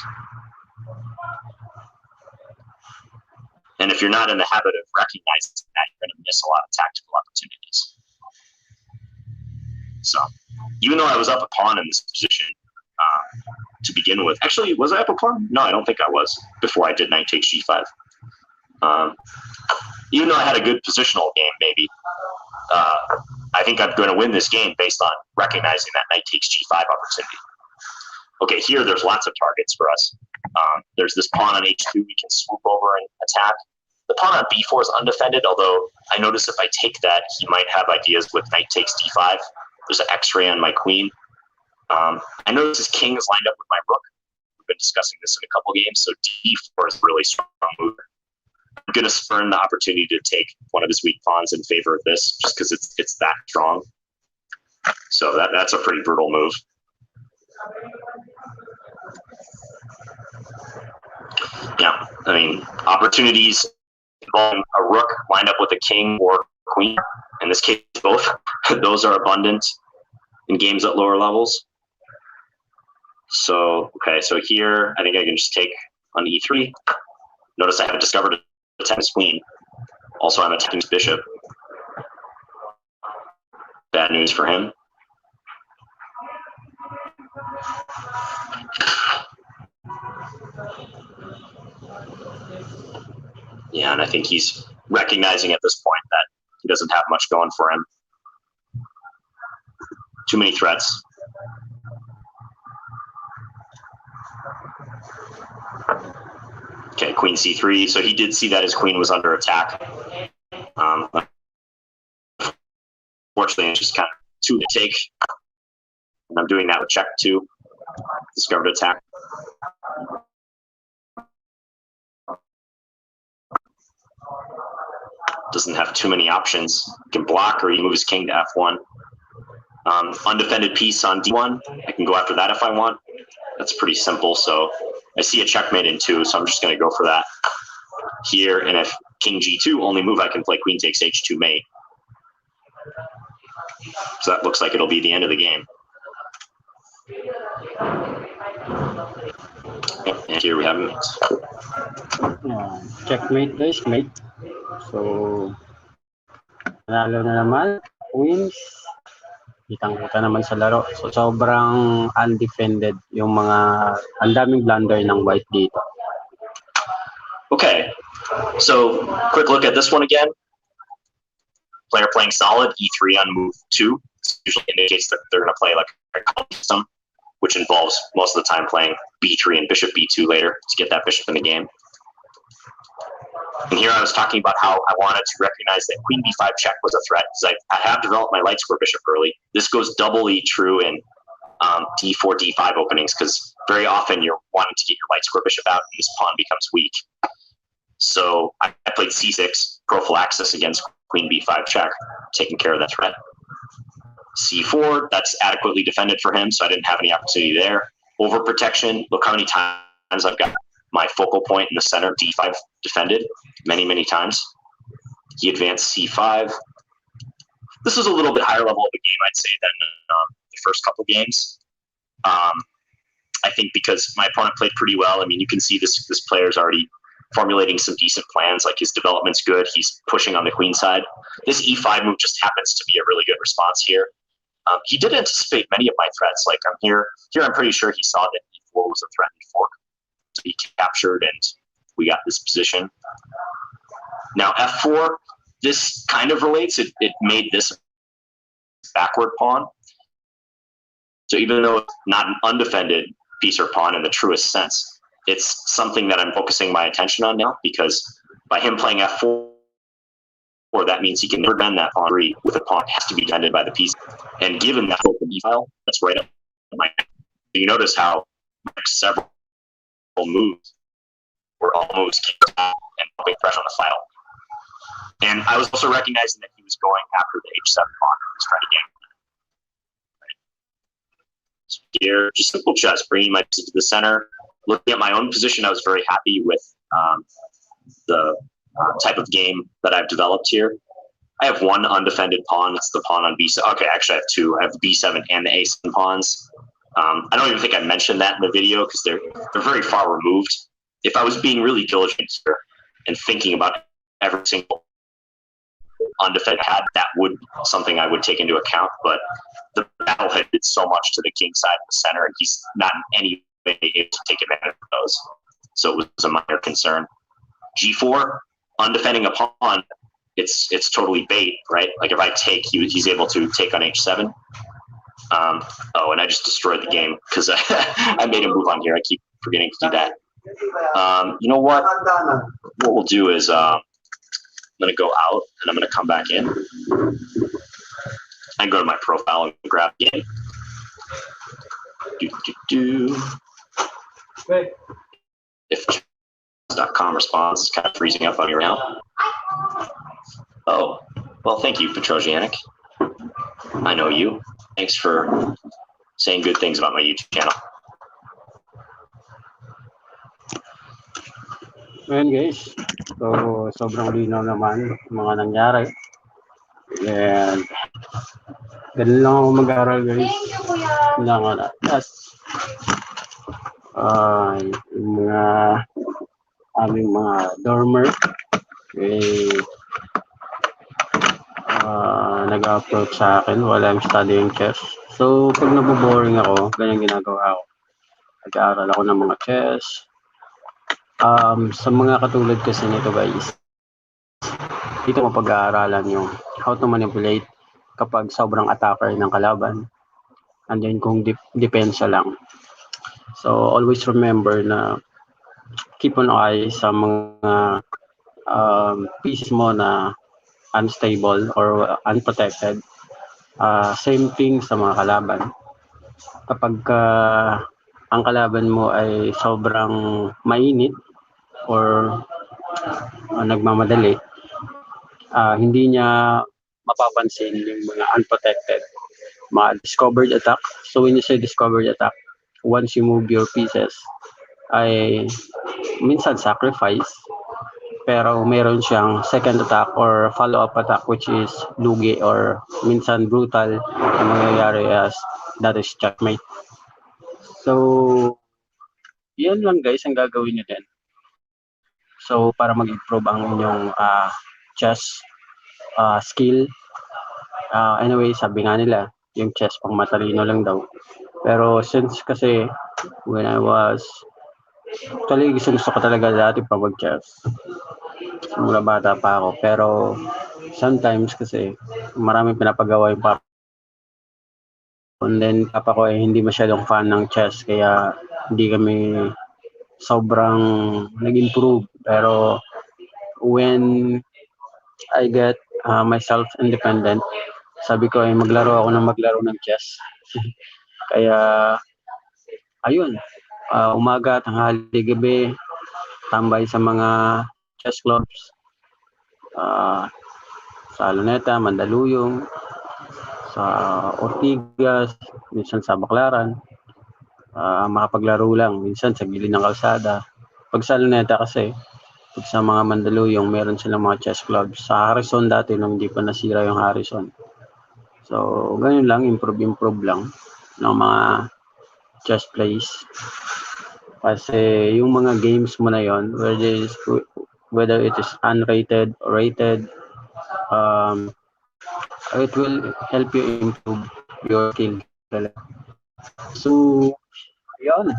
And if you're not in the habit of recognizing that, you're going to miss a lot of tactical opportunities. So, even though I was up a pawn in this position to begin with, actually, was I up a pawn? No, I don't think I was before I did knight takes g5. Even though I had a good positional game, maybe, I think I'm going to win this game based on recognizing that knight takes g5 opportunity. Okay, here there's lots of targets for us. There's this pawn on h2 we can swoop over and attack. The pawn on b4 is undefended, although I notice if I take that, he might have ideas with knight takes d5. There's an x-ray on my queen. I notice his king is lined up with my rook. We've been discussing this in a couple games, so d4 is a really strong move. I'm going to spurn the opportunity to take one of his weak pawns in favor of this, just because it's that strong. So that's a pretty brutal move. Yeah, I mean, opportunities involving a rook lined up with a king or queen. In this case, both. Those are abundant in games at lower levels. So, okay, so here, I think I can just take on e3. Notice I haven't discovered attacking his queen. Also, I'm attacking his bishop. Bad news for him. Yeah, and I think he's recognizing at this point that he doesn't have much going for him. Too many threats. Okay, queen c3. So he did see that his queen was under attack. Fortunately, it's just kind of two to take. And I'm doing that with check 2. Discovered attack. Doesn't have too many options. He can block or he moves king to f1. Undefended piece on d1. I can go after that if I want. That's pretty simple. So I see a checkmate in 2, so I'm just going to go for that here. And if king g2, only move I can play queen takes h2 mate. So that looks like it'll be the end of the game. And here we have it. Checkmate guys, mate. So, nanalo na naman. Queens. Kitang-kita naman sa laro. So, sobrang undefended yung mga, ang daming blunder ng white dito. Okay, so quick look at this one again. Player playing solid, e3 on move 2. This usually indicates that they're going to play like a system, which involves most of the time playing b3 and bishop b2 later to get that bishop in the game. And here I was talking about how I wanted to recognize that queen b5 check was a threat, because I have developed my light square bishop early. This goes doubly true in d4, d5 openings, because very often you're wanting to get your light square bishop out and this pawn becomes weak. So I played c6, prophylaxis against queen b5 check, taking care of that threat. c4, that's adequately defended for him, so I didn't have any opportunity there. Overprotection, look how many times I've got my focal point in the center, d5, defended many times. He advanced c5. This is a little bit higher level of a game, I'd say, than the first couple games. I think because my opponent played pretty well. I mean, you can see this player's already formulating some decent plans. Like, his development's good. He's pushing on the queen side. This e5 move just happens to be a really good response here. He did anticipate many of my threats. Like, here I'm pretty sure he saw that e4 was a threatened fork to be captured, and we got this position. Now f4, this kind of relates. It made this backward pawn. So even though it's not an undefended piece or pawn in the truest sense, it's something that I'm focusing my attention on now, because by him playing f4, that means he can never bend that pawn free with a pawn. It has to be defended by the piece. And given that open e-file, that's right up my neck. You notice how several moves were almost and putting pressure on the file. And I was also recognizing that he was going after the h7 pawn. He was trying to game. So here, just simple chess, bringing my piece to the center. Looking at my own position, I was very happy with the type of game that I've developed here. I have one undefended pawn. It's the pawn on b7. Okay, actually, I have two. I have the b7 and the a7 pawns. I don't even think I mentioned that in the video because they're very far removed. If I was being really diligent here and thinking about every single undefended pad, that would be something I would take into account. But the battle had did so much to the king side of the center, and he's not in any way able to take advantage of those. So it was a minor concern. G4, undefending a pawn, it's totally bait, right? Like if I take, he's able to take on h7. Oh, and I just destroyed the game because I made him move on here. I keep forgetting to do that. You know what? What we'll do is I'm going to go out and I'm going to come back in. I go to my profile and grab the game. If .com response is kind of freezing up on me right now. Oh, well, thank you, Petrosianic. I know you. Thanks for saying good things about my YouTube channel. Ngayon guys, so sobrang linaw naman mga nangyari. And ganun lang ako mag-aaral guys. Ng yes. Yung mga aming mga dormer nag-approach sa akin while I'm studying chess. So pag naboboring ako, ganyan ginagawa ko. Nag-aaral ako ng mga chess. Sa mga katulad kasi nito guys, dito mapag-aaralan yung how to manipulate kapag sobrang attacker ng kalaban, and then kung depensa lang. So always remember na keep an eye sa mga pieces mo na unstable or unprotected. Same thing sa mga kalaban. Kapag ang kalaban mo ay sobrang mainit or nagmamadali, hindi niya mapapansin yung mga unprotected, mga discovered attack. So when you say discovered attack, once you move your pieces, ay minsan sacrifice, pero meron siyang second attack or follow-up attack which is lugi or minsan brutal na mangyayari as that is checkmate. So, yan lang guys ang gagawin nyo din. So, para mag-improve ang inyong chess skill. Anyway, sabi nga nila, yung chess pang matalino lang daw. Pero since kasi when I was actually gusto ko talaga dati pa mag-chess. Simula bata pa ako. Pero sometimes kasi maraming pinapagawa yung papa. And then papa ko ay hindi masyadong fan ng chess kaya hindi kami sobrang nag-improve. Pero when I get myself independent, sabi ko ay maglaro ako ng chess. Kaya ayun, umaga, tanghali, gabi, tambay sa mga chess clubs. Sa Luneta, Mandaluyong, sa Ortigas, minsan sa Baclaran. Makapaglaro lang, minsan sa gilid ng kalsada. Pag sa Luneta kasi, pag sa mga Mandaluyong, meron silang mga chess clubs. Sa Harrison dati, nung hindi pa nasira yung Harrison. So, ganyan lang, improve lang ng mga chess plays. Kasi yung mga games mo na yon, whether it is unrated or rated, it will help you improve your skill. So, yun.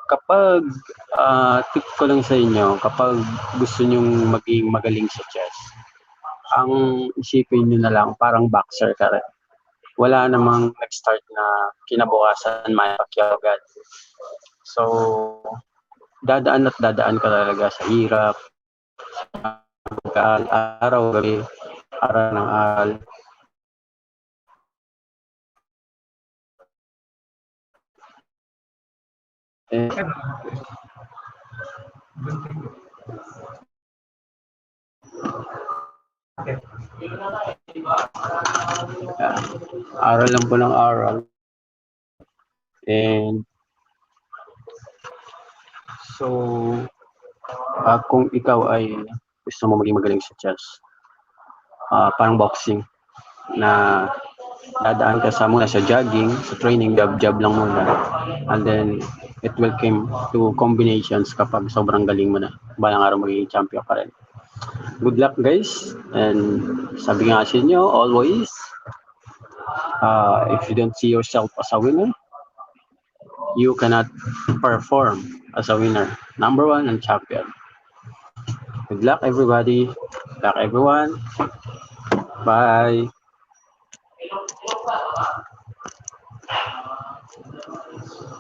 Kapag tip ko lang sa inyo, kapag gusto nyong maging magaling sa chess, ang isipin nyo na lang parang boxer ka rin. Wala namang nag-start na kinabukasan may Pacquiao agad. So, dadaan ka talaga sa hirap, araw, gabi, aral ng aral. Aral lang po ng aral. And so, kung ikaw ay gusto mo maging magaling sa chess, parang boxing na dadaan ka muna sa jogging, sa training, jab lang muna. And then, it will come to combinations kapag sobrang galing mo na. Balang araw magiging champion ka rin. Good luck guys. And sabi nga sa inyo, always, if you don't see yourself as a winner, you cannot perform as a winner. Number one and champion. Good luck everybody. Good luck everyone. Bye.